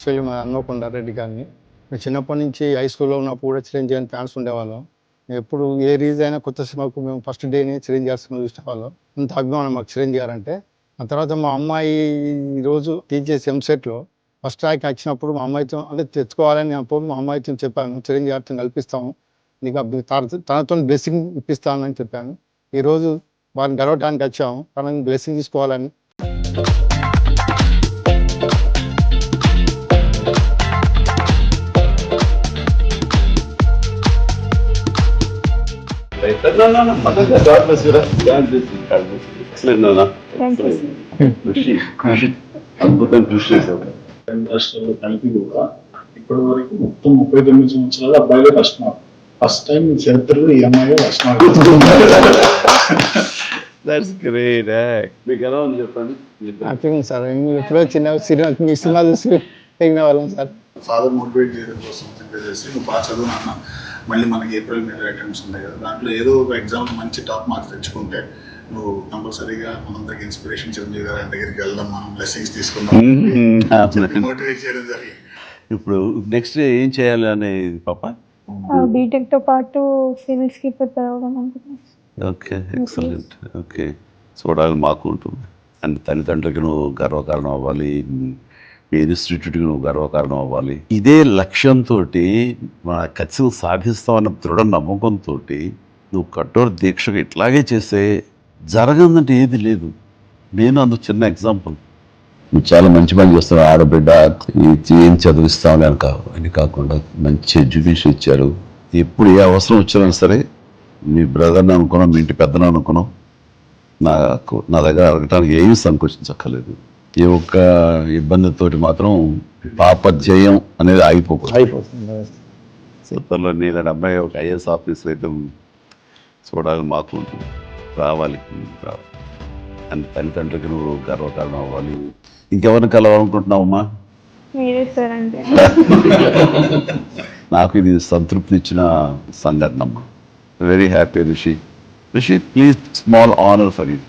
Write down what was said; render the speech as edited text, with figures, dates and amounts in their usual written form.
Actually మా హన్మకొండ రెడ్డి గారిని. మేము చిన్నప్పటి నుంచి హై స్కూల్లో ఉన్నప్పుడు కూడా చిరంజీవి అని ఫ్యాన్స్ ఉండేవాళ్ళం. ఎప్పుడు ఏ రిలీజ్ అయినా కొత్త సినిమాకు మేము ఫస్ట్ డేనే చిరంజీవి గారి సినిమా చూసేవాళ్ళం. అంత అభిమానం మాకు చిరంజీవి గారు అంటే. ఆ తర్వాత మా అమ్మాయి ఈరోజు టీచర్స్ ఎంసెట్లో ఫస్ట్ ర్యాంక్ వచ్చినప్పుడు మా అమ్మాయితో అంటే తెచ్చుకోవాలని అప్పుడు మా అమ్మాయితో చెప్పాను, చిరంజీవి గారితో కల్పిస్తాము, నీకు తనతో బ్లెస్సింగ్ ఇప్పిస్తానని చెప్పాను. ఈరోజు వారిని గెలవడానికి వచ్చాము, తనని బ్లెస్సింగ్ తీసుకోవాలని. అద్భుతం కృషి చేశావు. రాష్ట్రాల్లో కలిపి కూడా ఇప్పటి వరకు మొత్తం 39 సంవత్సరాలు అబ్బాయిలే ఫస్ట్ మార్క్. ఫస్ట్ టైం చరిత్రలో ఈ అమ్మాయి ఫస్ట్ మార్క్. That's great. మీకు ఎలా ఉంది చెప్పండి. సార్ ఎప్పుడో చిన్న సినిమా చూసి పెరిగిన వాళ్ళం సార్. ఫాదర్ మోటివేట్ చేయడం కోసం చేసి నువ్వు బాగా చదువు నాన్న, మళ్ళీ మనకి ఏప్రిల్ మే అటెంప్ట్స్ ఉంటాయి కదా, దాంట్లో ఏదో ఒక ఎగ్జామ్ మంచి టాప్ మార్క్స్ తెచ్చుకుంటే నువ్వు కంపల్సరీగా మనం దగ్గర ఇన్స్పిరేషన్ చిరంజీవి గారి దగ్గరికి వెళ్దాం, మనం బ్లెస్సింగ్స్ తీసుకుందాం మోటివేట్ చేయడం జరిగింది. ఇప్పుడు నెక్స్ట్ ఏం చేయాలి అనేది పాప? బీటెక్ తో పాటు సివిల్స్ కి ప్రిపేర్ అవ్వడం అనుకుంటున్నాను. Okay, excellent. ఓకే, చూడాలి మాకు ఉంటుంది. అండ్ తల్లిదండ్రులకి నువ్వు గర్వకారణం అవ్వాలి, మీ ఇన్స్టిట్యూట్కి నువ్వు గర్వకారణం అవ్వాలి. ఇదే లక్ష్యంతో మన ఖచ్చితంగా సాధిస్తామన్న దృఢ నమ్మకంతో నువ్వు కఠోర దీక్షగా ఇట్లాగే చేస్తే జరగదంటే ఏది లేదు. నేను అందుకు చిన్న ఎగ్జాంపుల్. నువ్వు చాలా మంచి పని చేస్తావు. ఆడబిడ్డ ఏం చదివిస్తావు అని కాకుండా మంచి ఎడ్యుకేషన్ ఇచ్చారు. ఎప్పుడు ఏ అవసరం వచ్చినా సరే మీ బ్రదర్ని అనుకున్నాం, మీ ఇంటి పెద్దను అనుకున్నాం, నా దగ్గర అడగటానికి ఏమీ సంకోచించక్కర్లేదు. ఏ ఒక్క ఇబ్బందితోటి మాత్రం పాపధ్యేయం అనేది అయిపోతుంది. సొంతంలో నేను అబ్బాయి ఒక ఐఏఎస్ ఆఫీసర్ అయితే చూడాలని మాకు ఉంటుంది. రావాలి అని తల్లిదండ్రులకి నువ్వు గర్వకారణం అవ్వాలి. ఇంకెవరిని కలవాలనుకుంటున్నావమ్మా? మీరే సార్ అంటే నాకు ఇది సంతృప్తి ఇచ్చిన సంఘటన అమ్మా. Very happy Rishi. Rishi, please, small honour for you.